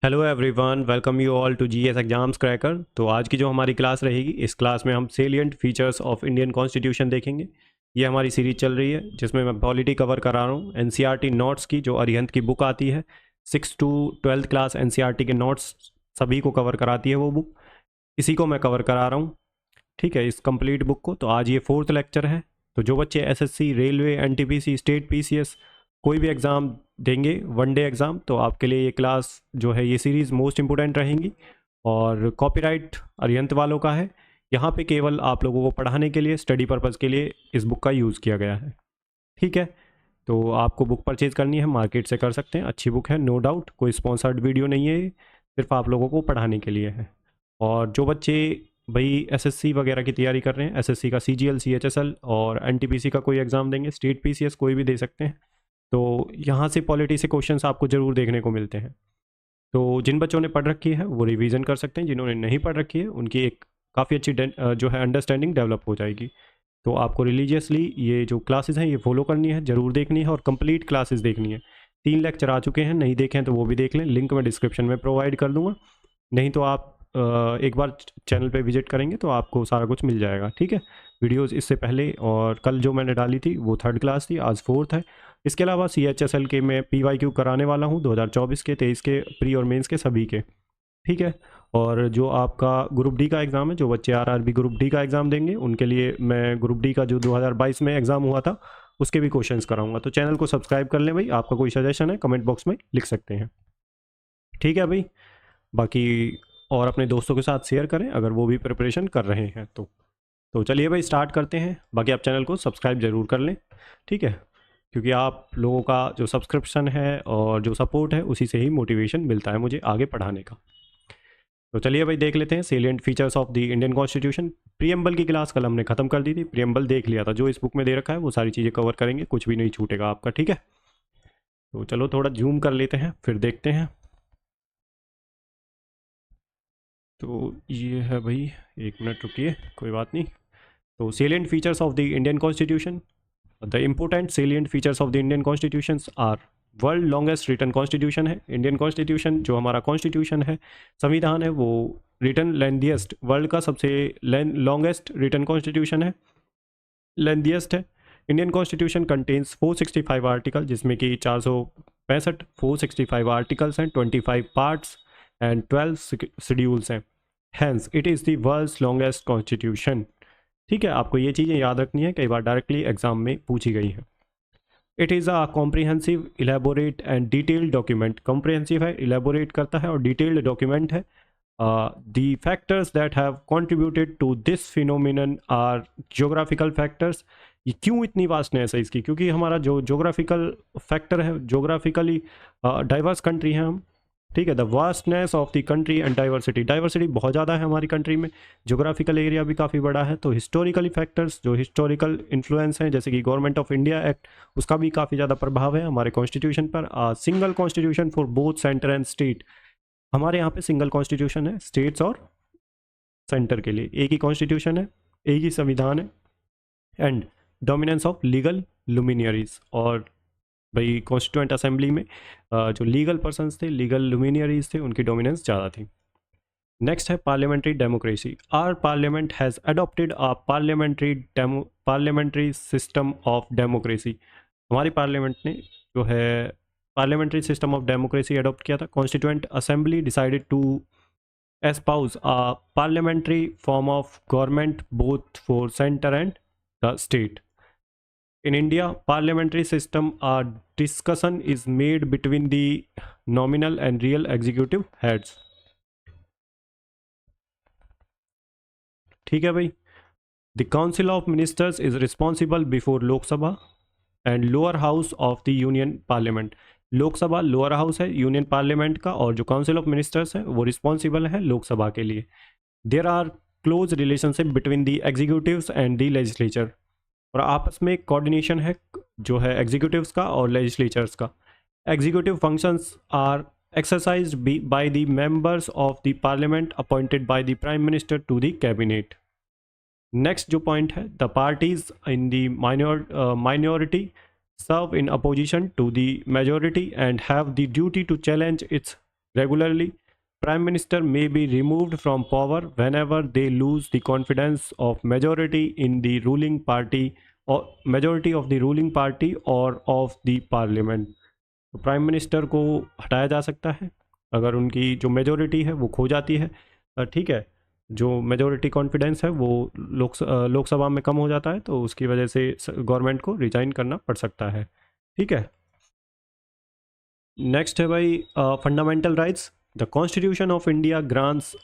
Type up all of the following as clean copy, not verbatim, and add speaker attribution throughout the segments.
Speaker 1: Hello everyone, welcome you all to GS exams cracker. तो आज की जो हमारी क्लास रहेगी, इस क्लास में हम salient features of Indian constitution देखेंगे। ये हमारी सीरीज चल रही है जिसमें मैं पॉलिटी कवर करा रहा हूँ। एनसीईआरटी नोट्स की जो अरिहंत की बुक आती है, 6 to 12th क्लास एनसीईआरटी के नोट्स सभी को कवर कराती है वो बुक। इसी को मैं कवर करा रहा हूँ, ठीक है, इस कंप्लीट बुक को। तो आज ये 4th लेक्चर है। तो जो बच्चे SSC, railway, NTPC, state PCS कोई भी एग्ज़ाम देंगे, वन डे एग्ज़ाम, तो आपके लिए ये क्लास जो है, ये सीरीज़ मोस्ट इंपॉर्टेंट रहेंगी। और कॉपीराइट अरिहंत वालों का है। यहाँ पे केवल आप लोगों को पढ़ाने के लिए, स्टडी पर्पज़ के लिए इस बुक का यूज़ किया गया है, ठीक है। तो आपको बुक परचेज़ करनी है, मार्केट से कर सकते हैं, अच्छी बुक है, नो डाउट। कोई स्पॉन्सर्ड वीडियो नहीं है ये, सिर्फ आप लोगों को पढ़ाने के लिए है। और जो बच्चे भाई एसएससी वगैरह की तैयारी कर रहे हैं, एसएससी का सीजीएल, सीएचएसएल और एनटीपीसी का कोई एग्ज़ाम देंगे, स्टेट पीसीएस कोई भी दे सकते हैं, तो यहाँ से पॉलिटी से क्वेश्चंस आपको ज़रूर देखने को मिलते हैं। तो जिन बच्चों ने पढ़ रखी है वो रिवीजन कर सकते हैं, जिन्होंने नहीं पढ़ रखी है उनकी एक काफ़ी अच्छी जो है अंडरस्टैंडिंग डेवलप हो जाएगी। तो आपको रिलीजियसली ये जो क्लासेस हैं ये फॉलो करनी है, ज़रूर देखनी है और कंप्लीट क्लासेस देखनी है। 3 लेक्चर आ चुके हैं, नहीं देखे हैं तो वो भी देख लें, लिंक मैं डिस्क्रिप्शन में प्रोवाइड कर दूँगा। नहीं तो आप एक बार चैनल पे विजिट करेंगे तो आपको सारा कुछ मिल जाएगा, ठीक है। वीडियोस इससे पहले और कल जो मैंने डाली थी वो 3rd क्लास थी, आज 4th है। इसके अलावा सीएचएसएल के मैं पीवाईक्यू कराने वाला हूँ 2024 के, 23 के, प्री और मेंस के सभी के, ठीक है। और जो आपका ग्रुप डी का एग्ज़ाम है, जो बच्चे आरआरबी ग्रुप डी का एग्ज़ाम देंगे उनके लिए मैं ग्रुप डी का जो 2022 में एग्ज़ाम हुआ था उसके भी क्वेश्चंस कराऊंगा। तो चैनल को सब्सक्राइब कर लें भाई, आपका कोई सजेशन है कमेंट बॉक्स में लिख सकते हैं, ठीक है भाई। बाकी और अपने दोस्तों के साथ शेयर करें अगर वो भी प्रिपरेशन कर रहे हैं तो चलिए भाई स्टार्ट करते हैं। बाकी आप चैनल को सब्सक्राइब ज़रूर कर लें, ठीक है, क्योंकि आप लोगों का जो सब्सक्रिप्शन है और जो सपोर्ट है उसी से ही मोटिवेशन मिलता है मुझे आगे पढ़ाने का। तो चलिए भाई देख लेते हैं salient features of the Indian constitution. Preamble की क्लास कल हमने ख़त्म कर दी थी, प्रीएम्बल देख लिया था। जो इस बुक में दे रखा है वो सारी चीज़ें कवर करेंगे, कुछ भी नहीं छूटेगा आपका, ठीक है। तो चलो थोड़ा जूम कर लेते हैं फिर देखते हैं। तो ये है भाई, 1 मिनट रुकिए, कोई बात नहीं। तो salient features of the Indian constitution. The important salient features of the Indian constitution are, world longest written constitution है इंडियन कॉन्स्टिट्यूशन। जो हमारा कॉन्स्टिट्यूशन है, संविधान है, वो रिटन लेंदियस्ट, वर्ल्ड का सबसे लॉन्गेस्ट रिटन कॉन्स्टिट्यूशन है, लेंदियस्ट है। इंडियन कॉन्स्टिट्यूशन कंटेन्स 465 आर्टिकल, जिसमें कि 465 465 आर्टिकल्स हैं, 25 पार्ट्स एंड 12 शेड्यूल्स हैं। Hence it is the world's longest constitution, ठीक है। आपको ये चीज़ें याद रखनी है, कई बार डायरेक्टली एग्जाम में पूछी गई है। It is a comprehensive, elaborate and detailed document. Comprehensive है, इलेबोरेट करता है और डिटेल्ड डॉक्यूमेंट है। The factors that have contributed to this phenomenon are geographical factors. ये क्यों इतनी वास्टनेस है इसकी, क्योंकि हमारा जो ज्योग्राफिकल फैक्टर है, ज्योग्राफिकली डाइवर्स कंट्री है हम, ठीक है। The vastness of the country and diversity, diversity बहुत ज़्यादा है हमारी कंट्री में, ज्योग्राफिकल एरिया भी काफ़ी बड़ा है। तो हिस्टोरिकली फैक्टर्स, जो हिस्टोरिकल इन्फ्लुएंस हैं, जैसे कि गवर्नमेंट ऑफ इंडिया एक्ट, उसका भी काफ़ी ज़्यादा प्रभाव है हमारे कॉन्स्टिट्यूशन पर। Single constitution for both centre and state, हमारे यहाँ पे सिंगल कॉन्स्टिट्यूशन है स्टेट्स और सेंटर के लिए, एक ही कॉन्स्टिट्यूशन है, एक ही संविधान है। And dominance of legal luminaries, और भाई कॉन्स्टिट्यूएंट असेंबली में जो लीगल पर्सन्स थे, लीगल लुमिनियरीज थे, उनकी डोमिनेंस ज़्यादा थी। नेक्स्ट है parliamentary democracy. Our parliament has adopted a parliamentary system of democracy. हमारी पार्लियामेंट ने जो है parliamentary system of democracy adopt किया था। Constituent assembly decided to espouse a parliamentary form of government both for center and the state. In India, parliamentary system discussion is made between the nominal and real executive heads. ठीक है भाई। The Council of Ministers is responsible before Lok Sabha and lower house of the Union Parliament. Lok Sabha lower house है union parliament का, और जो council of ministers है वो responsible है लोकसभा के लिए। There are close relationship between the executives and the legislature, और आपस में कोऑर्डिनेशन है जो है एग्जीक्यूटिव्स का और लेजिस्लेचर्स का। Executive functions are exercised by the members of the parliament appointed by the prime minister to the cabinet. Next जो पॉइंट है, the parties in the minority serve in opposition to the majority and have the duty to challenge its regularly. Prime Minister may be removed from power whenever they lose the confidence of majority in the ruling party or majority of the ruling party or of the parliament. तो prime minister को हटाया जा सकता है अगर उनकी जो majority है वो खो जाती है, ठीक है, जो मेजोरिटी कॉन्फिडेंस है वो लोकसभा में कम हो जाता है, तो उसकी वजह से गवर्नमेंट को रिजाइन करना पड़ सकता है, ठीक है। नेक्स्ट है भाई fundamental rights. The constitution of India grants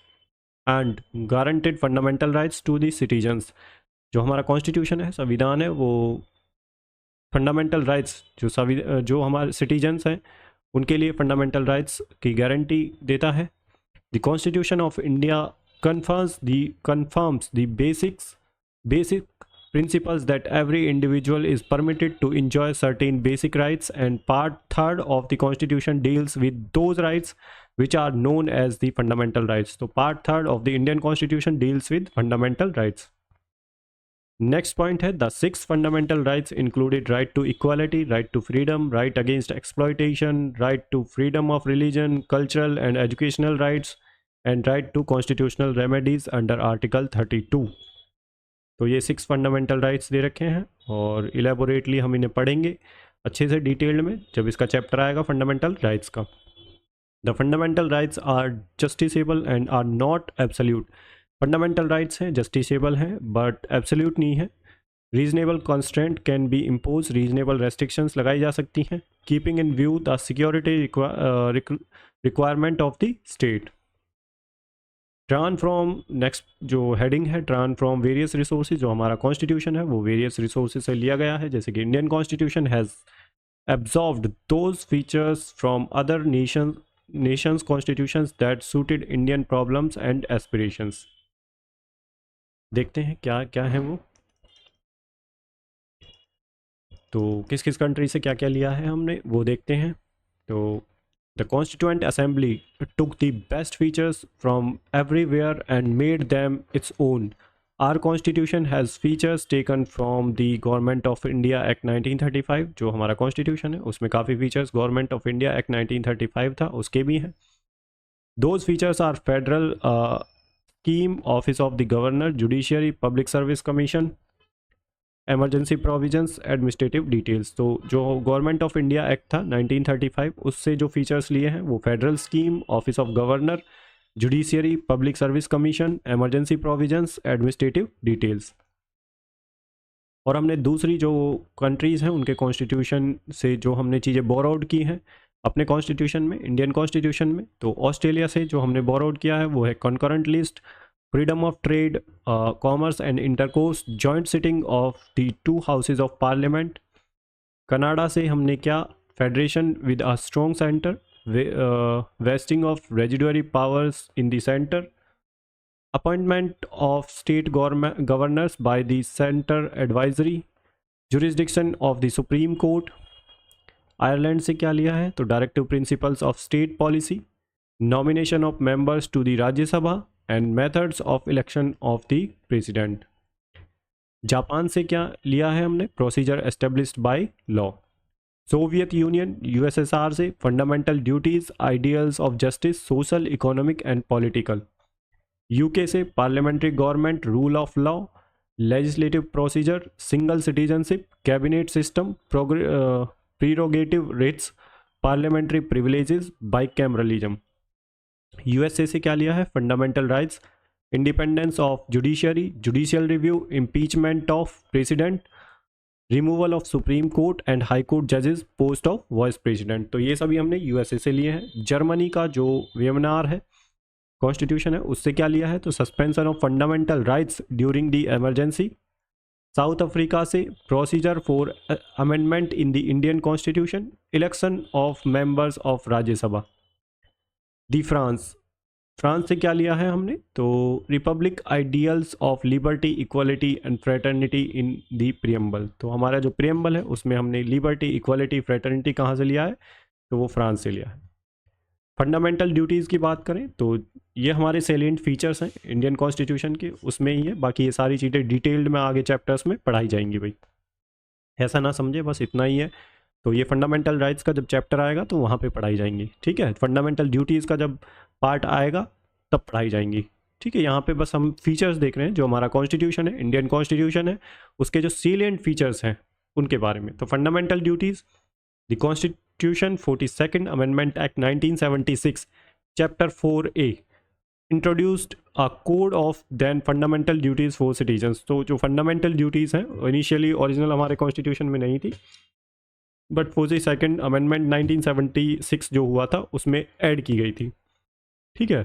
Speaker 1: and guaranteed fundamental rights to the citizens. जो हमारा कॉन्स्टिट्यूशन है, संविधान है, वो फंडामेंटल राइट्स जो हमारे सिटीजन्स हैं उनके लिए फंडामेंटल राइट्स की गारंटी देता है। The constitution of India confirms the basic principles that every individual is permitted to enjoy certain basic rights, and part 3rd of the constitution deals with those rights which are known as the fundamental rights. So part 3rd of the Indian constitution deals with fundamental rights. Next point है the 6 fundamental rights included right to equality, right to freedom, right against exploitation, right to freedom of religion, cultural and educational rights, and right to constitutional remedies under article 32. तो ये 6 fundamental rights दे रखे हैं और elaborately हम इन्हें पढ़ेंगे अच्छे से डिटेल्ड में जब इसका चैप्टर आएगा फंडामेंटल राइट्स का। The fundamental rights are justiciable and are not absolute. Fundamental rights हैं, जस्टिसेबल हैं, बट एब्सोल्यूट नहीं है। Reasonable constant can be impose, reasonable restrictions लगाई जा सकती हैं, keeping in view the security requirement of the state. ट्रान फ्रॉम, नेक्स्ट जो हेडिंग है, ट्रान फ्रॉम वेरियस रिसोर्सेज। जो हमारा कॉन्स्टिट्यूशन है वो वेरियस रिसोर्सेज से लिया गया है, जैसे कि Indian constitution has absorbed those features from other nations constitutions that suited Indian problems and aspirations। देखते हैं क्या क्या है वो, तो किस किस कंट्री से क्या क्या लिया है हमने वो देखते हैं। तो the Constituent Assembly took the best features from everywhere and made them its own. Our Constitution has features taken from the Government of India Act 1935। जो हमारा Constitution है उसमें काफ़ी features Government of India Act 1935 था उसके भी हैं। Those features are Federal Scheme, Office of the Governor, Judiciary, Public Service Commission, emergency provisions, administrative details. तो जो गवर्नमेंट ऑफ इंडिया एक्ट था 1935 उससे जो फीचर्स लिए हैं वो federal scheme, office of governor, judiciary, public service commission, emergency provisions, administrative details. और हमने दूसरी जो कंट्रीज़ हैं उनके कॉन्स्टिट्यूशन से जो हमने चीज़ें बोरोड की हैं अपने कॉन्स्टिट्यूशन में, इंडियन कॉन्स्टिट्यूशन में, तो ऑस्ट्रेलिया से जो हमने बोरोड किया है वो है concurrent list, freedom of trade, commerce and intercourse, joint sitting of the 2 houses of parliament। Canada से हमने क्या, federation with a strong centre, wasting of residuary powers in the centre, appointment of state governors by the centre advisory, jurisdiction of the supreme court. Ireland से क्या लिया है, तो directive principles of state policy, nomination of members to the Rajya Sabha and methods of election of the president. Japan से क्या लिया है हमने, procedure established by law. Soviet union USSR से fundamental duties, ideals of justice, social, economic and political. UK से parliamentary government, rule of law, legislative procedure, single citizenship, cabinet system, prerogative writs, parliamentary privileges, bicameralism. USA से क्या लिया है, fundamental rights, independence of judiciary, judicial review, impeachment of president, removal of supreme court and high court जजेस, post of vice president. तो ये सभी हमने USA से लिए हैं। जर्मनी का जो वीएमएनआर है कॉन्स्टिट्यूशन है उससे क्या लिया है, तो suspension of fundamental rights during the emergency. South Africa से procedure for amendment in the Indian constitution, election of members of Rajya Sabha. The France से क्या लिया है हमने, तो republic, ideals of liberty, equality and fraternity in the preamble. तो हमारा जो प्रियम्बल है उसमें हमने लिबर्टी, इक्वलिटी, फ्रेटर्निटी कहाँ से लिया है, तो वो फ्रांस से लिया है। फंडामेंटल ड्यूटीज़ की बात करें तो ये हमारे सेलिएंट फीचर्स हैं इंडियन कॉन्स्टिट्यूशन के, उसमें ही है। बाकी ये सारी चीज़ें डिटेल्ड में आगे चैप्टर्स में पढ़ाई जाएंगी भाई, ऐसा ना समझे, बस इतना ही है। तो ये फंडामेंटल राइट्स का जब चैप्टर आएगा तो वहाँ पे पढ़ाई जाएंगी, ठीक है। फंडामेंटल ड्यूटीज़ का जब पार्ट आएगा तब पढ़ाई जाएंगी, ठीक है। यहाँ पे बस हम फीचर्स देख रहे हैं, जो हमारा कॉन्स्टिट्यूशन है, इंडियन कॉन्स्टिट्यूशन है, उसके जो सीलिएंट फीचर्स हैं उनके बारे में। तो fundamental duties, the constitution 42nd amendment act 1976 chapter 4A introduced a code of then fundamental duties for citizens. तो जो फंडामेंटल ड्यूटीज़ हैं इनिशियली ओरिजिनल हमारे कॉन्स्टिट्यूशन में नहीं थी, बट 42nd अमेंडमेंट 1976 जो हुआ था उसमें ऐड की गई थी, ठीक है,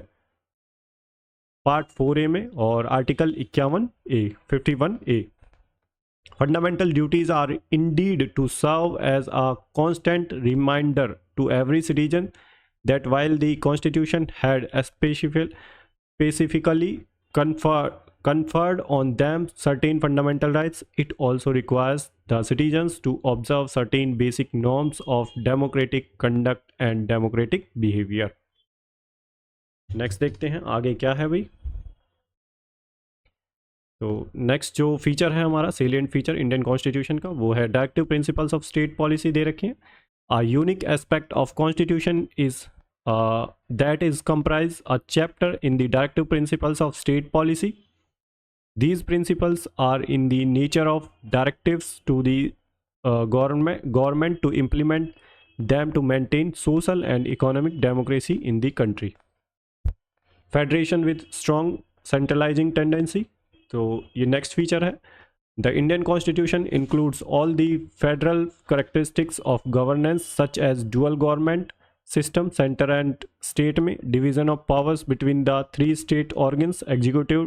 Speaker 1: पार्ट 4A में और article 51A। Fundamental duties are indeed to serve as a constant reminder to every citizen that while the Constitution had specifically conferred on them certain fundamental rights, it also requires the citizens to observe certain basic norms of democratic conduct and democratic behavior. Next देखते हैं आगे क्या है भाई। तो next जो feature है हमारा सेलिएंट फीचर इंडियन कॉन्स्टिट्यूशन का, वो है directive principles of state policy दे रखे हैं। A unique aspect of constitution is that is comprise a chapter in the directive principles of state policy. These principles are in the nature of directives to the government to implement them to maintain social and economic democracy in the country. Federation with strong centralizing tendency. तो ये next feature है। The Indian Constitution includes all the federal characteristics of governance such as dual government system, center and state में division of powers between the three state organs, executive,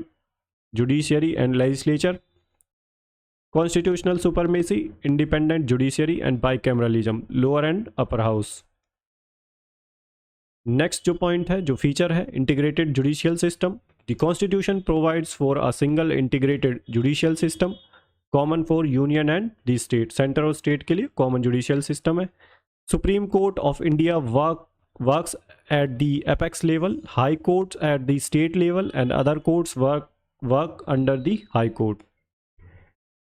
Speaker 1: judiciary and legislature, constitutional supremacy, independent judiciary and bicameralism, lower and upper house. Next जो point है, जो feature है, integrated judicial system. The constitution provides for a single integrated judicial system common for union and the state. Centre और state के लिए common judicial system है। Supreme court of India works at the apex level, high courts at the state level and other courts work under the high court.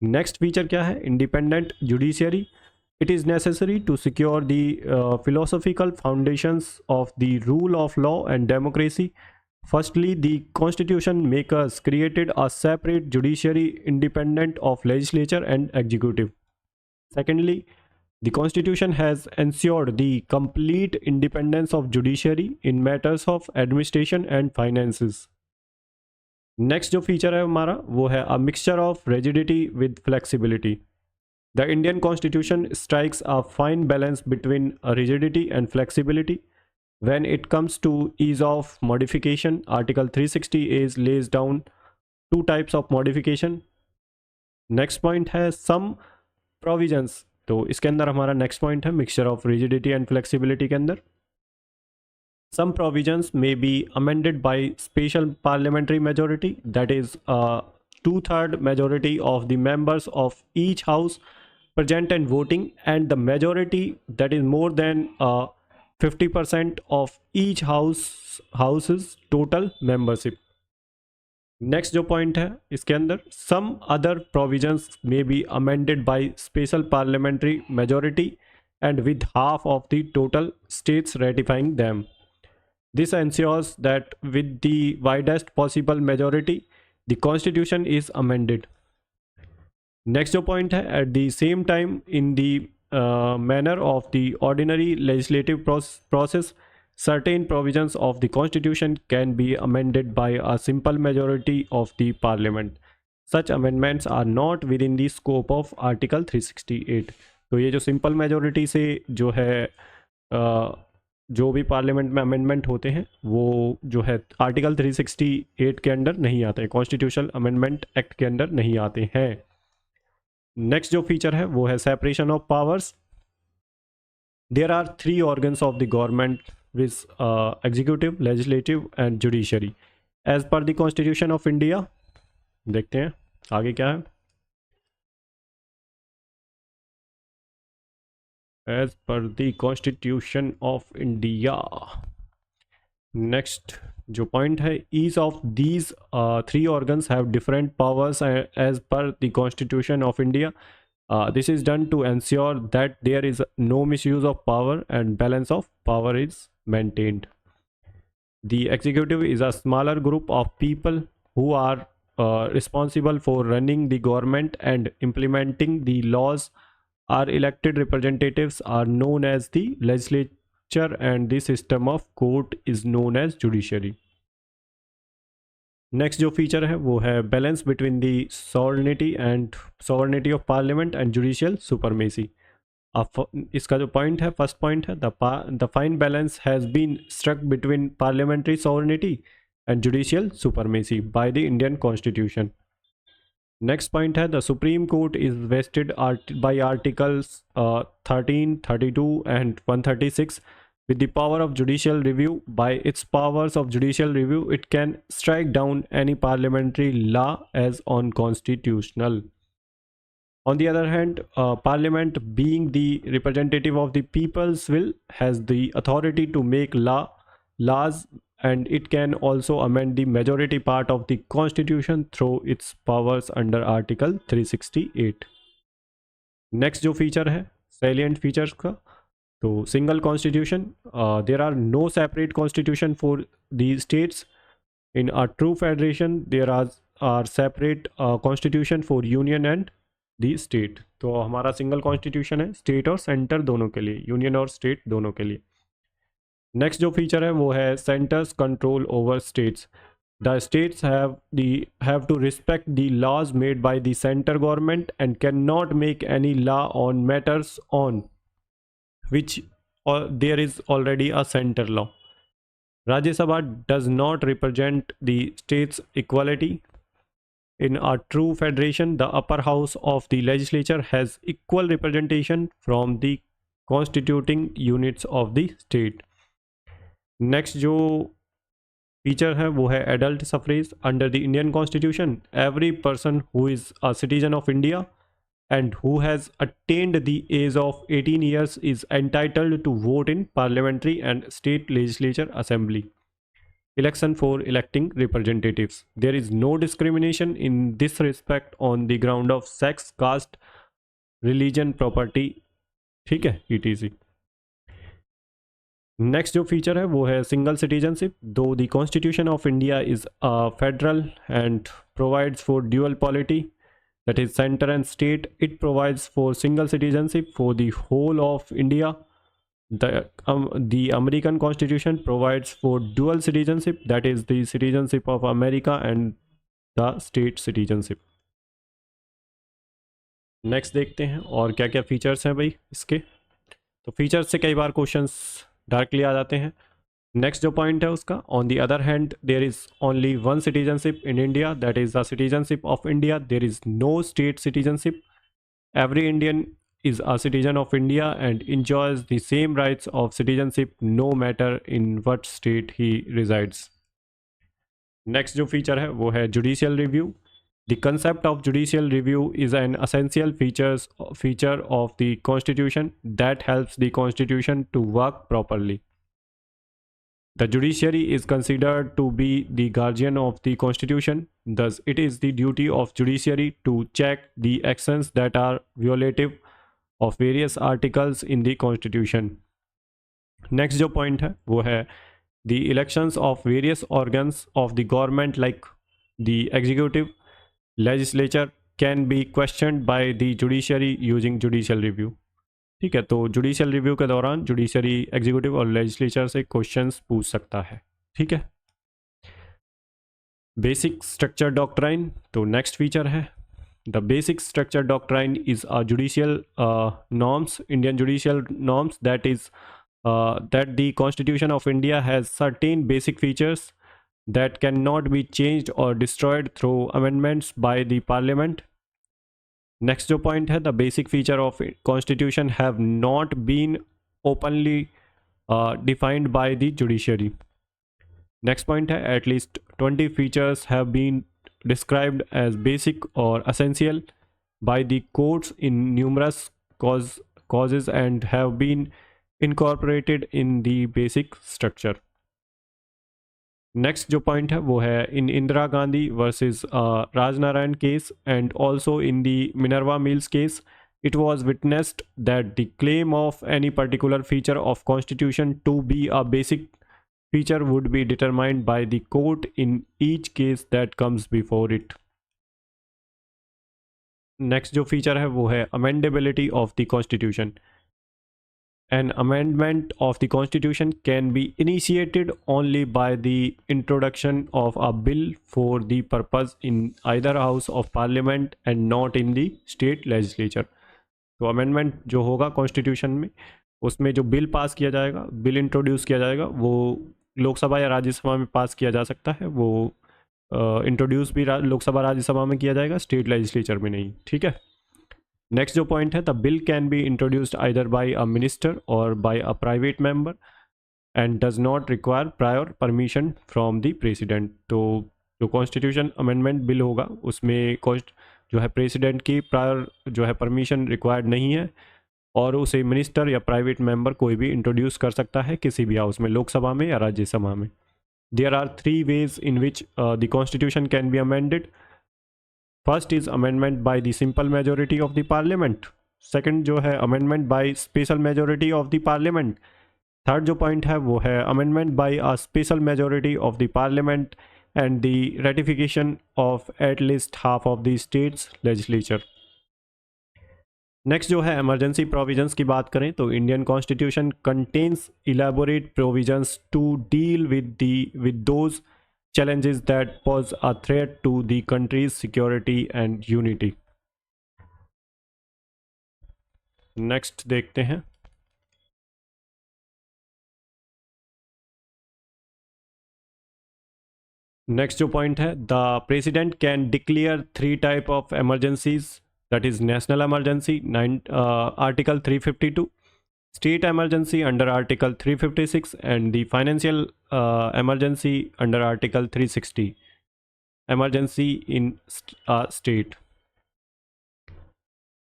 Speaker 1: Next feature क्या है, independent judiciary. It is necessary to secure the philosophical foundations of the rule of law and democracy. Firstly, the constitution makers created a separate judiciary independent of legislature and executive. Secondly, the constitution has ensured the complete independence of judiciary in matters of administration and finances. Next जो feature है हमारा, वो है a mixture of rigidity with flexibility. The Indian Constitution strikes a fine balance between rigidity and flexibility. When it comes to ease of modification, Article 360A lays down two types of modification. Next point है some provisions. तो इसके अंदर हमारा next point है mixture of rigidity and flexibility के अंदर some provisions may be amended by special parliamentary majority, that is a 2/3 majority of the members of each house present and voting, and the majority that is more than 50% of each house's total membership. Next जो point है इसके अंदर some other provisions may be amended by special parliamentary majority and with half of the total states ratifying them. This ensures that with the widest possible majority the constitution is amended. Next जो point है, at the same time in the manner of the ordinary legislative process certain provisions of the constitution can be amended by a simple majority of the parliament. Such amendments are not within the scope of article 368. तो ये जो simple majority से जो है जो भी parliament में amendment होते हैं वो जो है आर्टिकल 368 के अंडर नहीं आते हैं, कॉन्स्टिट्यूशनल अमेंडमेंट एक्ट के अंडर नहीं आते हैं। नेक्स्ट जो फीचर है वो है separation of powers. There are 3 organs of the government with executive, legislative and judiciary as per the constitution of India. देखते हैं आगे क्या है। As per the constitution of India, next जो पॉइंट है, each of these 3 organs have different powers as per the constitution of India This is done to ensure that there is no misuse of power and balance of power is maintained. The executive is a smaller group of people who are responsible for running the government and implementing the laws. Our elected representatives are known as the legislature, and the system of court is known as judiciary. Next जो feature है वो है balance between the sovereignty of parliament and judicial supremacy. इसका जो point है, first point है, the fine balance has been struck between parliamentary sovereignty and judicial supremacy by the Indian constitution. Next point है the supreme court is vested by articles 13, 32 and 136 with the power of judicial review. By its powers of judicial review, it can strike down any parliamentary law as unconstitutional. On the other hand, Parliament, being the representative of the people's will, has the authority to make laws, and it can also amend the majority part of the Constitution through its powers under Article 368. Next जो feature है salient features का, तो single constitution. There are no separate constitution for the states. In a true federation, there are separate constitution for union and the state. तो हमारा single constitution है state और center दोनों के लिए, union और state दोनों के लिए. Next जो feature है वो है centers control over states. The states have to respect the laws made by the center government and cannot make any law on matters on which there is already a center law. Rajya Sabha does not represent the states' equality. In a true federation, the upper house of the legislature has equal representation from the constituting units of the state. Next जो feature है वो है adult suffrage. Under the Indian Constitution, every person who is a citizen of India and who has attained the age of 18 years is entitled to vote in parliamentary and state legislature assembly election for electing representatives. There is no discrimination in this respect on the ground of sex, caste, religion, property. ठीक है, etc. Next जो feature है वो है single citizenship. दो the constitution of India is federal and provides for dual polity, that is center and state, it provides for single citizenship for the whole of India. The American Constitution provides for dual citizenship, that is the citizenship of America and the state citizenship. Next देखते हैं और क्या क्या features हैं भाई इसके. तो features से कई बार क्वेश्चंस डायरेक्टली आ जाते हैं. नेक्स्ट जो पॉइंट है उसका, on the other hand there is only one citizenship in India, that is the citizenship of India. There is no state citizenship. Every Indian is a citizen of India and enjoys the same rights of citizenship no matter in what state he resides. Next जो feature है वो है judicial review. The concept of judicial review is an essential feature of the Constitution that helps the Constitution to work properly. The judiciary is considered to be the guardian of the Constitution. Thus, it is the duty of judiciary to check the actions that are violative of various articles in the Constitution. Next जो point है वो है the elections of various organs of the government like the executive, legislature can be questioned by the judiciary using judicial review. ठीक है, तो judicial review के दौरान judiciary executive और लेजिस्लेचर से क्वेश्चंस पूछ सकता है. ठीक है. Basic structure doctrine. तो नेक्स्ट फीचर है the basic structure doctrine is a judicial norms, Indian judicial norms, that is that the Constitution of India has certain basic features that cannot be changed or destroyed through amendments by the Parliament. Next जो point है, the basic feature of Constitution have not been openly defined by the judiciary. Next point है, at least 20 features have been described as basic or essential by the courts in numerous causes and have been incorporated in the basic structure. Next जो point है वो है in Indira Gandhi versus Rajnarayan case and also in the Minerva Mills case it was witnessed that the claim of any particular feature of constitution to be a basic feature would be determined by the court in each case that comes before it. Next जो feature है वो है amendability of the constitution. An amendment of the constitution can be initiated only by the introduction of a bill for the purpose in either house of parliament and not in the state legislature. तो amendment जो होगा constitution में, उसमें जो bill pass किया जाएगा, bill introduce किया जाएगा, वो लोकसभा या राज्यसभा में पास किया जा सकता है. वो इंट्रोड्यूस भी लोकसभा राज्यसभा में किया जाएगा, स्टेट लेजिस्लेचर में नहीं. ठीक है. नेक्स्ट जो पॉइंट है, the bill can be introduced either by a minister और by a private member and does not require prior permission from the president. तो जो कॉन्स्टिट्यूशन अमेंडमेंट बिल होगा उसमें जो है प्रेसिडेंट की प्रायर जो है परमिशन रिक्वायर्ड नहीं है, और उसे मिनिस्टर या प्राइवेट मेंबर कोई भी इंट्रोड्यूस कर सकता है किसी भी हाउस में, लोकसभा में या राज्यसभा में. There are 3 ways in which the constitution can be amended. First is amendment by the simple majority of the parliament. Second जो है amendment by special majority of the parliament. Third जो point है वो है amendment by a special majority of the parliament and the ratification of at least half of the state's legislature. Next जो है emergency provisions की बात करें तो Indian constitution contains elaborate provisions to deal with those challenges that pose a threat to the country's security and unity. Next देखते हैं. Next जो point है, the president can declare 3 type of emergencies, that is national emergency article 352, state emergency under article 356 and the financial emergency under article 360, emergency in state.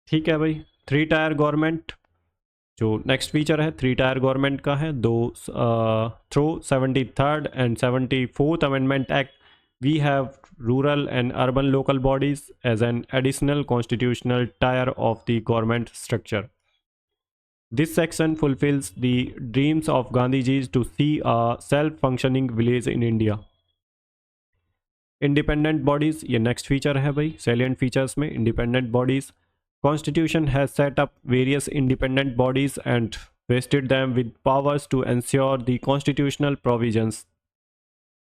Speaker 1: ठीक है भाई. 3 tyre government जो next feature है 3 tyre government का है. दो through 73rd and 74th amendment act we have rural and urban local bodies as an additional constitutional tier of the government structure. This section fulfills the dreams of Gandhiji's to see a self-functioning village in India. Independent bodies, ये next feature है भाई. Salient features में independent bodies. Constitution has set up various independent bodies and vested them with powers to ensure the constitutional provisions.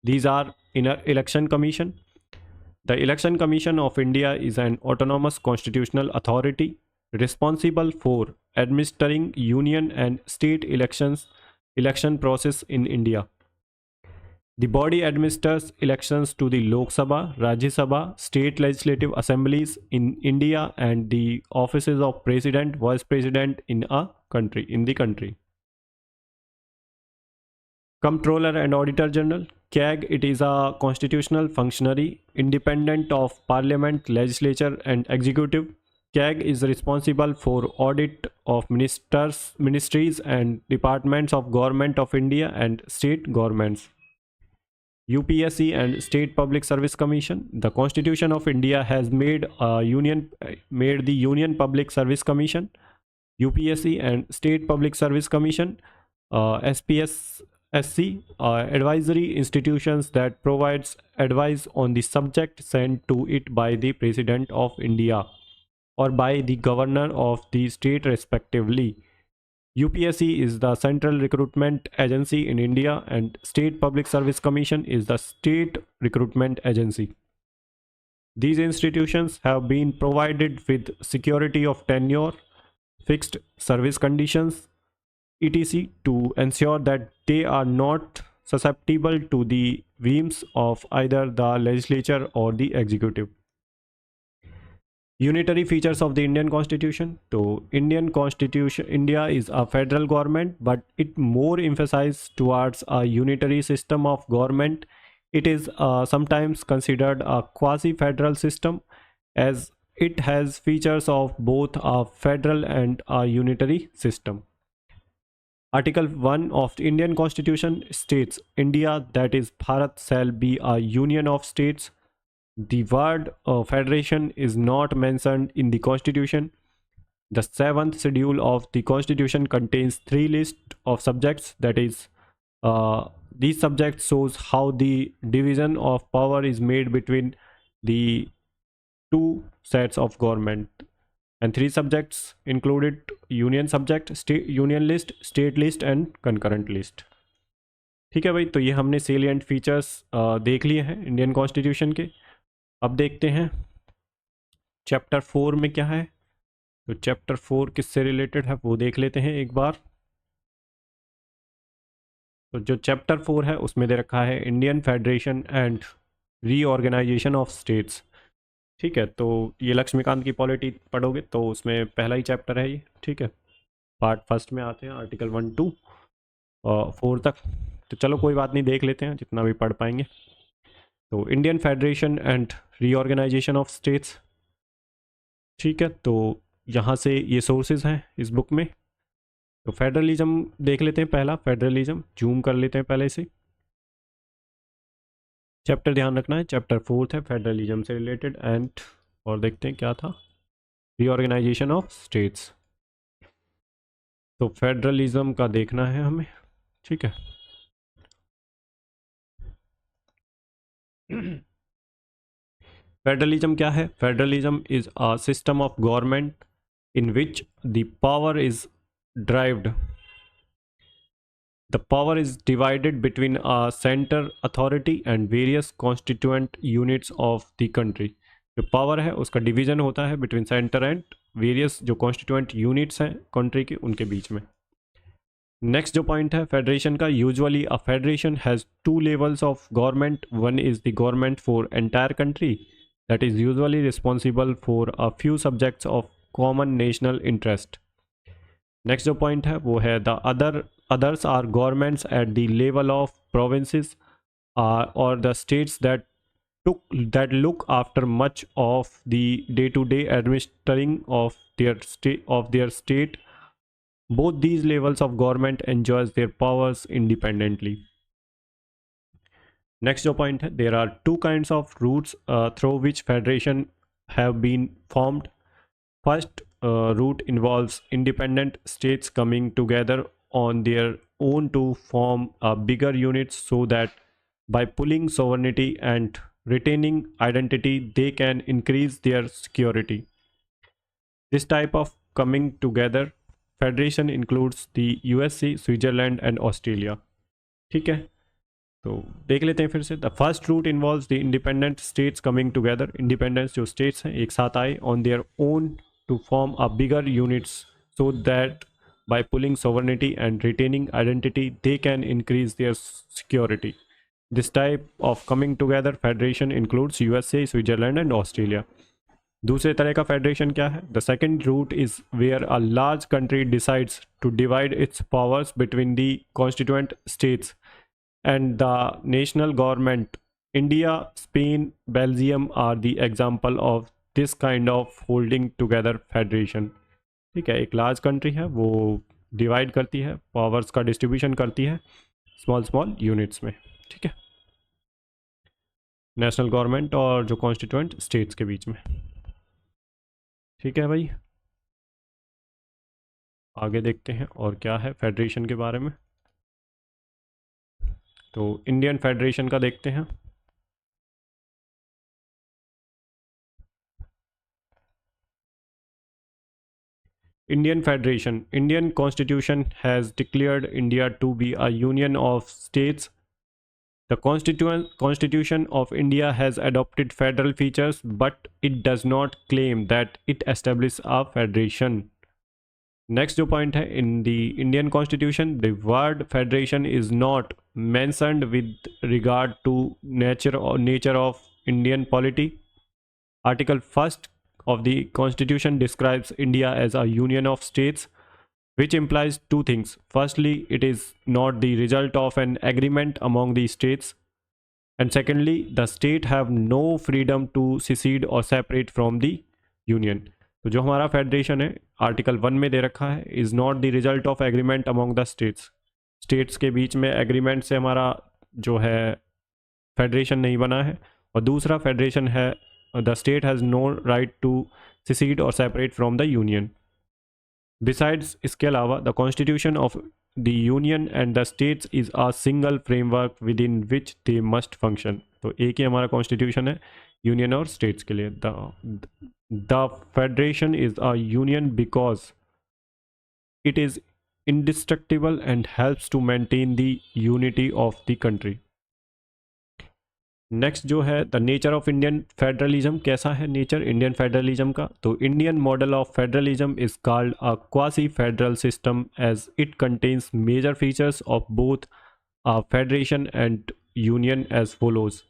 Speaker 1: These are Election Commission. The Election Commission of India is an autonomous constitutional authority responsible for administering union and state election process in India. The body administers elections to the Lok Sabha, Rajya Sabha, state legislative assemblies in India and the offices of president, vice president in the country. Comptroller and Auditor General, CAG, it is a constitutional functionary independent of parliament, legislature and executive. CAG is responsible for audit of ministries and departments of Government of India and state governments. UPSC and State Public Service Commission. The Constitution of India has made the Union Public Service Commission, UPSC and State Public Service Commission, SPSSC, advisory institutions that provides advice on the subject sent to it by the President of India or by the governor of the state respectively. UPSC is the central recruitment agency in India and State Public Service Commission is the state recruitment agency. These institutions have been provided with security of tenure, fixed service conditions, etc. to ensure that they are not susceptible to the whims of either the legislature or the executive. Unitary features of the Indian Constitution. So Indian Constitution, India is a federal government, but it more emphasizes towards a unitary system of government. It is sometimes considered a quasi-federal system as it has features of both a federal and a unitary system. Article 1 of the Indian Constitution states, India, that is Bharat, shall be a union of states. The word federation is not mentioned in the constitution. The seventh schedule of the Constitution contains three lists of subjects. That is, these subjects shows how the division of power is made between the two sets of government. And three subjects included union subject, state union list, state list and concurrent list. ठीक है भाई, तो ये हमने salient features देख लिए हैं Indian constitution के। अब देखते हैं चैप्टर 4 में क्या है। तो चैप्टर 4 किससे रिलेटेड है वो देख लेते हैं एक बार। तो जो चैप्टर 4 है उसमें दे रखा है Indian federation and reorganisation of states. ठीक है, तो ये लक्ष्मीकांत की पॉलिटी पढ़ोगे तो उसमें पहला ही चैप्टर है ये। ठीक है, पार्ट फर्स्ट में आते हैं आर्टिकल 1 2 और 4 तक। तो चलो कोई बात नहीं, देख लेते हैं जितना भी पढ़ पाएंगे। तो Indian federation and reorganisation of states. ठीक है, तो यहाँ से ये सोर्सेज हैं इस बुक में। तो फेडरलिज्म देख लेते हैं पहला, फेडरलिज्म जूम कर लेते हैं पहले से। चैप्टर ध्यान रखना है, चैप्टर 4 है फेडरलिज्म से रिलेटेड। एंड और देखते हैं क्या था, रीऑर्गेनाइजेशन ऑफ स्टेट्स। तो फेडरलिज्म का देखना है हमें। ठीक है, फेडरलिज्म क्या है? Federalism is a system of government in which the power is derived. The power is divided between a center authority and various constituent units of the country. जो पावर है उसका डिवीजन होता है बिटवीन सेंटर एंड वेरियस जो constituent units हैं country के, उनके बीच में। नेक्स्ट जो पॉइंट है फेडरेशन का, usually a federation has two levels of government. One is the government for entire country that is usually responsible for a few subjects of common national interest. Next जो point है वो है the others are governments at the level of provinces और the states that look after much of the day-to-day administering of their state. Both these levels of government enjoys their powers independently. Next point है, there are two kinds of routes through which federation have been formed. First route involves independent states coming together on their own to form a bigger unit so that by pulling sovereignty and retaining identity they can increase their security. This type of coming together federation includes the USA, Switzerland and Australia. ठीक है, तो देख लेते हैं फिर से। The first route involves the independent states coming together. Independence जो states हैं एक साथ आए on their own to form a bigger units so that by pooling sovereignty and retaining identity they can increase their security. This type of coming together federation includes USA, Switzerland and Australia. दूसरे तरह का federation क्या है? The second route is where a large country decides to divide its powers between the constituent states and the national government. India, Spain, Belgium are the example of this kind of holding together federation. ठीक है, एक large country है वो divide करती है, powers का distribution करती है स्मॉल स्मॉल यूनिट्स में। ठीक है, नेशनल गवर्नमेंट और जो कॉन्स्टिट्यूएंट स्टेट्स के बीच में। ठीक है भाई, आगे देखते हैं और क्या है फेडरेशन के बारे में। तो इंडियन फेडरेशन का देखते हैं। Indian federation, Indian constitution has declared India to be a union of states. The Constitution of India has adopted federal features, but it does not claim that it establishes a federation. Next जो point है, in the Indian Constitution, the word federation is not mentioned with regard to nature of Indian polity. Article 1st of the Constitution describes India as a union of states, which implies two things. Firstly, it is not the result of an agreement among the states, and secondly, the state have no freedom to secede or separate from the union. तो जो हमारा federation है article 1 में दे रखा है, is not the result of agreement among the states. States के बीच में agreement से हमारा जो है फेडरेशन नहीं बना है। और दूसरा फेडरेशन है the state has no right to secede or separate from the union. Besides इसके अलावा the constitution of the union and the states is a single framework within which they must function. तो एक ही हमारा constitution है union और states के लिए। The federation is a union because it is indestructible and helps to maintain the unity of the country। Next जो है the nature of Indian federalism, कैसा है नेचर इंडियन फेडरलिज्म का। तो Indian model of federalism is called a quasi federal system as it contains major features of both a federation and union as follows.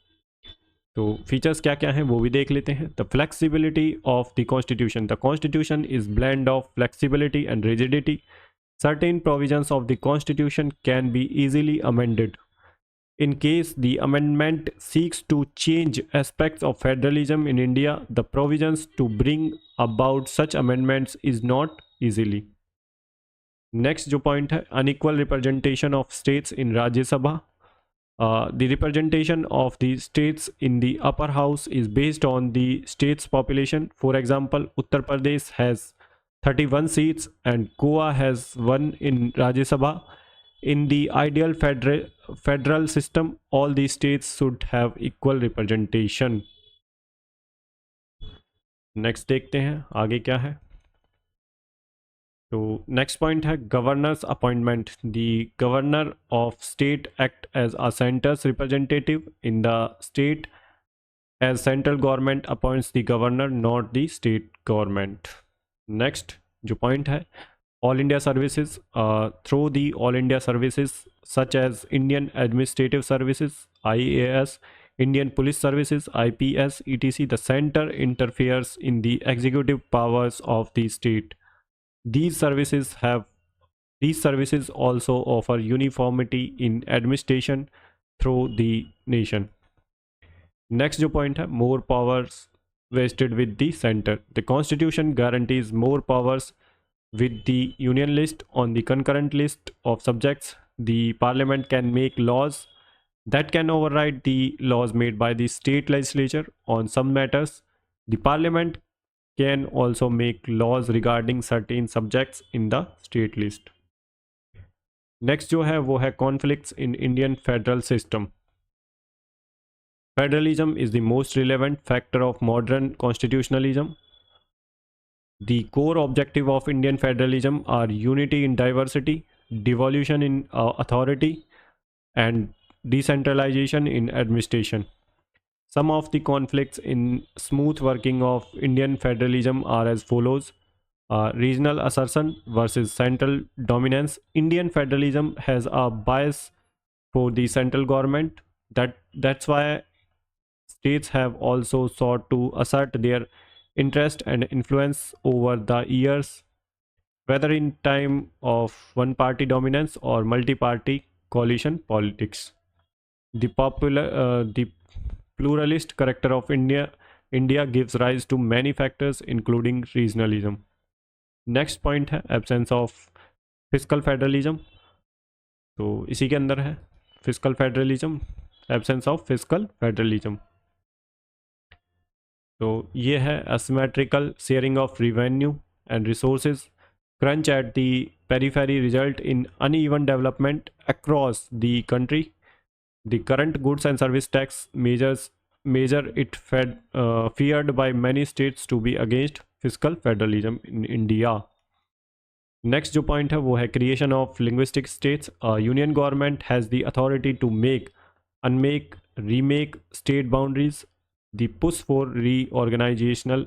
Speaker 1: तो features क्या क्या हैं वो भी देख लेते हैं। The flexibility of the constitution, the constitution is blend of flexibility and rigidity. Certain provisions of the Constitution can be easily amended. In case the amendment seeks to change aspects of federalism in India, the provisions to bring about such amendments is not easily। Next जो point है unequal representation of states in Rajya Sabha। The representation of the states in the upper house is based on the state's population. For example, Uttar Pradesh has 31 seats and Goa has 1 in Rajya Sabha। In the ideal federal system, all the states should have equal representation। Next देखते हैं आगे क्या है। तो next point है governors appointment. The governor of state act as a centre's representative in the state as central government appoints the governor, not the state government. Next जो point है all India services, through the all India services such as Indian administrative services IAS, Indian police services IPS etc, the centre interferes in the executive powers of the state. these services also offer uniformity in administration through the nation। Next जो point है मोर powers vested with the center, the constitution guarantees more powers with the union list on the concurrent list of subjects। The parliament can make laws that can override the laws made by the state legislature on some matters। The parliament can also make laws regarding certain subjects in the state list। Next जो है वो है conflicts in Indian federal system। Federalism is the most relevant factor of modern constitutionalism। The core objective of Indian federalism are unity in diversity, devolution in authority, and decentralization in administration। Some of the conflicts in smooth working of Indian federalism are as follows: regional assertion versus central dominance। Indian federalism has a bias for the central government, that's why states have also sought to assert their interest and influence over the years, whether in time of one party dominance or multi-party coalition politics। The pluralist character of India gives rise to many factors including regionalism। Next point है absence of fiscal federalism. तो इसी के अंदर है fiscal federalism, absence of fiscal federalism. तो ये है asymmetrical sharing of revenue and resources, crunch at the periphery result in uneven development across the country। The current goods and service tax measure it feared by many states to be against fiscal federalism in India। Next जो point है वो है creation of linguistic states. Union government has the authority to make, unmake, remake state boundaries. The push for reorganizational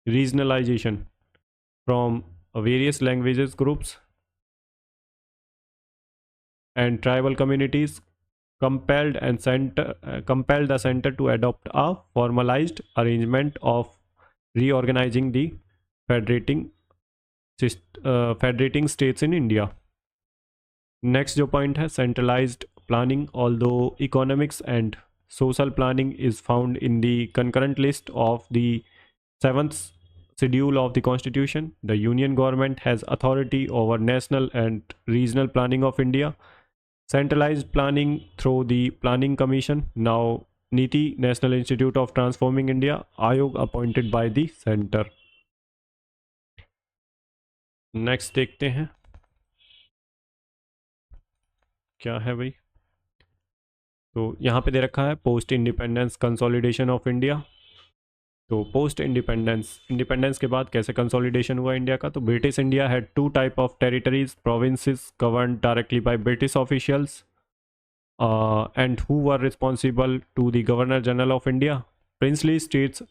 Speaker 1: regionalization from various languages groups and tribal communities compelled the center to adopt a formalized arrangement of reorganizing the federating states in India। Next जो point है centralized planning, although economics and social planning is found in the concurrent list of the 7th schedule of the constitution, the union government has authority over national and regional planning of India। Centralized planning through the planning commission, now NITI, National Institute of Transforming India, Ayog appointed by the center। Next देखते हैं क्या है भाई। तो यहाँ पे दे रखा है post independence consolidation of India. तो पोस्ट इंडिपेंडेंस के बाद कैसे कंसोलिडेशन हुआ इंडिया का। तो British India had two type of territories provinces govern directly by British officials and who were responsible to the Governor General of India. Princely states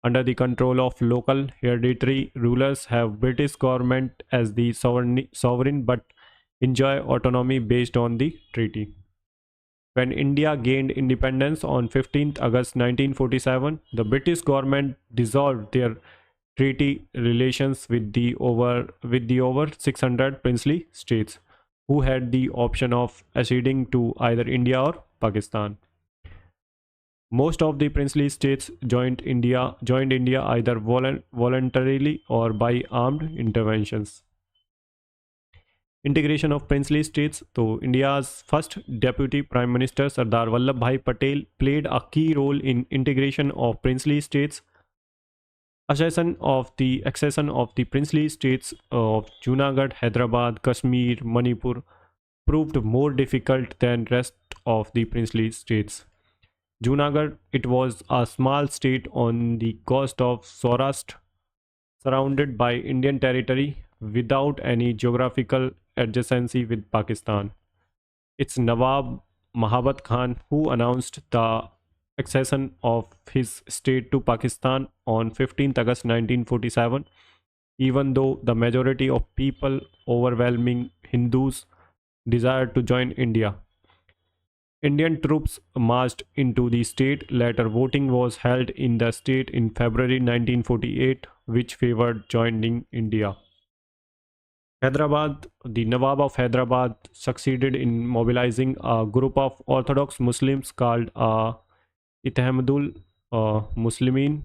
Speaker 1: under the control of local hereditary rulers have British government as the sovereign but enjoy autonomy based on the treaty. When India gained independence on 15th August 1947, the British government dissolved their treaty relations with the over 600 princely states, who had the option of acceding to either India or Pakistan. Most of the princely states joined India either voluntarily or by armed interventions. Integration of princely states. So India's first deputy prime minister Sardar Vallabhbhai Patel played a key role in integration of princely states. Accession of the princely states of Junagadh, Hyderabad, Kashmir, Manipur proved more difficult than rest of the princely states. Junagadh, it was a small state on the coast of Saurashtra, surrounded by Indian territory without any geographical adjacency with Pakistan. Its Nawab Mahabat Khan, who announced the accession of his state to Pakistan on 15th August 1947, even though the majority of people, overwhelming Hindus, desired to join India. Indian troops marched into the state. Later, voting was held in the state in February 1948, which favored joining India. Hyderabad, the Nawab of Hyderabad succeeded in mobilizing a group of Orthodox Muslims called Ittihadul Muslimin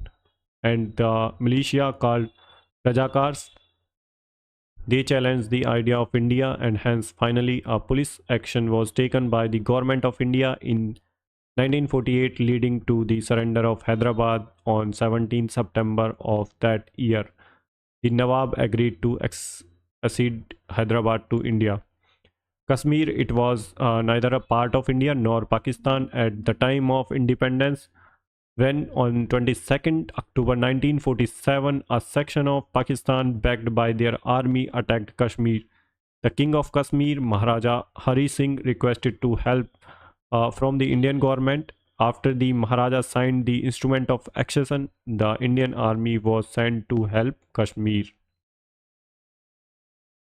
Speaker 1: and the militia called Rajakars. They challenged the idea of India, and hence finally a police action was taken by the government of India in 1948, leading to the surrender of Hyderabad on 17 September of that year. The Nawab agreed to accede Hyderabad to India. Kashmir, it was neither a part of India nor Pakistan at the time of independence, when on 22nd October 1947 a section of Pakistan backed by their army attacked Kashmir. The King of Kashmir, Maharaja Hari Singh, requested to help from the Indian government. After the Maharaja signed the instrument of accession, the Indian army was sent to help Kashmir.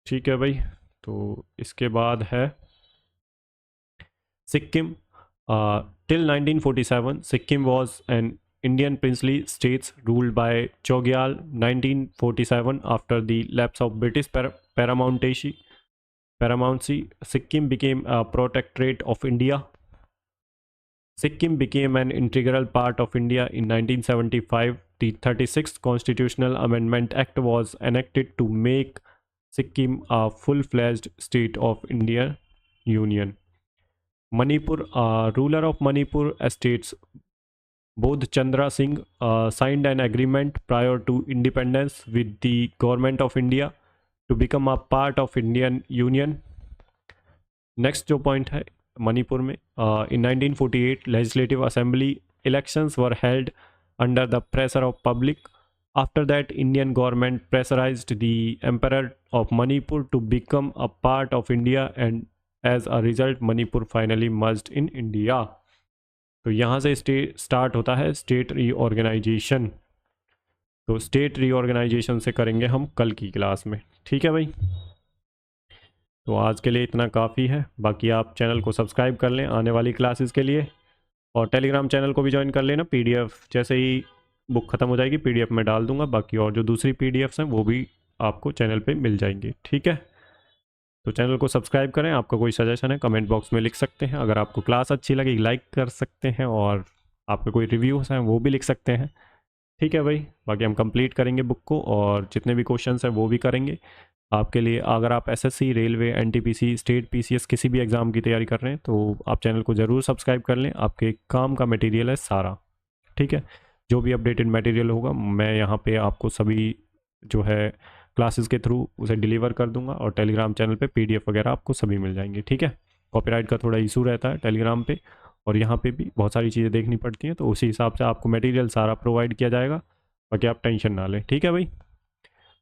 Speaker 1: ठीक है भाई। तो इसके बाद है Sikkim. Till 1947, Sikkim was an Indian princely states ruled by Chogyal. 1947, after the lapse of British paramountcy, Sikkim became a protectorate of India. Sikkim became an integral part of India in 1975. The 36th Constitutional Amendment Act was enacted to make Sikkim a full-fledged state of Indian Union. Manipur, ruler of Manipur estates Bodh Chandra Singh signed an agreement prior to independence with the government of India to become a part of Indian Union. Next जो point है मणिपुर में, in 1948 legislative assembly elections were held under the pressure of public. After that, Indian government pressurized the Emperor of Manipur to become a part of India, and as a result Manipur finally merged in India. तो यहाँ से start होता है state reorganisation. तो state reorganisation से करेंगे हम कल की क्लास में। ठीक है भाई। तो आज के लिए इतना काफ़ी है। बाकी आप चैनल को सब्सक्राइब कर लें आने वाली क्लासेस के लिए, और टेलीग्राम चैनल को भी ज्वाइन कर लेना। पीडीएफ जैसे ही बुक ख़त्म हो जाएगी पीडीएफ में डाल दूंगा। बाकी और जो दूसरी पीडीएफ्स हैं वो भी आपको चैनल पे मिल जाएंगी। ठीक है। तो चैनल को सब्सक्राइब करें। आपका कोई सजेशन है कमेंट बॉक्स में लिख सकते हैं। अगर आपको क्लास अच्छी लगी लाइक कर सकते हैं, और आपके कोई रिव्यूज़ हैं वो भी लिख सकते हैं। ठीक है भाई। बाकी हम कंप्लीट करेंगे बुक को, और जितने भी क्वेश्चंस हैं वो भी करेंगे आपके लिए। अगर आप SSC, railway, NTPC, state PCS किसी भी एग्ज़ाम की तैयारी कर रहे हैं तो आप चैनल को ज़रूर सब्सक्राइब कर लें। आपके काम का मटेरियल है सारा। ठीक है। जो भी अपडेटेड मटेरियल होगा मैं यहाँ पे आपको सभी जो है क्लासेस के थ्रू उसे डिलीवर कर दूंगा और टेलीग्राम चैनल पे पीडीएफ वगैरह आपको सभी मिल जाएंगे, ठीक है। कॉपीराइट का थोड़ा इशू रहता है टेलीग्राम पे, और यहाँ पे भी बहुत सारी चीज़ें देखनी पड़ती हैं, तो उसी हिसाब से आपको मटेरियल सारा प्रोवाइड किया जाएगा, बाकी आप टेंशन ना लें, ठीक है भाई।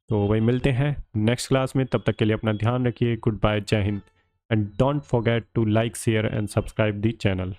Speaker 1: तो भाई मिलते हैं नेक्स्ट क्लास में, तब तक के लिए अपना ध्यान रखिए। गुड बाय, जय Hind, and don't forget to like, share and subscribe the channel.